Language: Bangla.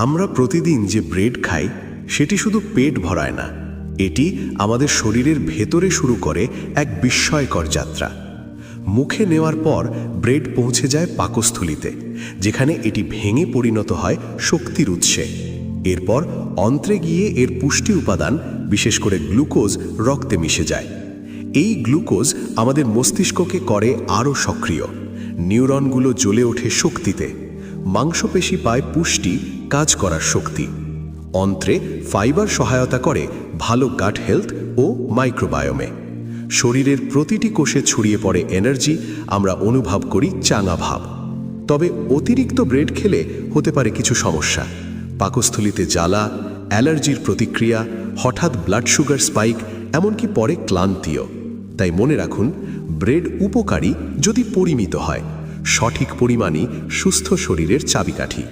আমরা প্রতিদিন যে ব্রেড খাই সেটি শুধু পেট ভরায় না, এটি আমাদের শরীরের ভেতরে শুরু করে এক বিস্ময়কর যাত্রা। মুখে নেওয়ার পর ব্রেড পৌঁছে যায় পাকস্থলিতে, যেখানে এটি ভেঙে পরিণত হয় শক্তির উৎসে। এরপর অন্ত্রে গিয়ে এর পুষ্টি উপাদান, বিশেষ করে গ্লুকোজ, রক্তে মিশে যায়। এই গ্লুকোজ আমাদের মস্তিষ্ককে করে আরও সক্রিয়। নিউরনগুলো জ্বলে ওঠে শক্তিতে, মাংসপেশি পায় পুষ্টি, কাজ করার শক্তি। অন্ত্রে ফাইবার সহায়তা করে ভালো গাট হেলথ ও মাইক্রোবায়োমে। শরীরের প্রতিটি কোষে ছড়িয়ে পড়ে এনার্জি, আমরা অনুভব করি চাঙা ভাব। তবে অতিরিক্ত ব্রেড খেলে হতে পারে কিছু সমস্যা। পাকস্থলিতে জ্বালা, অ্যালার্জির প্রতিক্রিয়া, হঠাৎ ব্লাড সুগার স্পাইক, এমনকি পরে ক্লান্তিও। তাই মনে রাখুন, ব্রেড উপকারী যদি পরিমিত হয়। সঠিক পরিমাণই সুস্থ শরীরের চাবিকাঠি।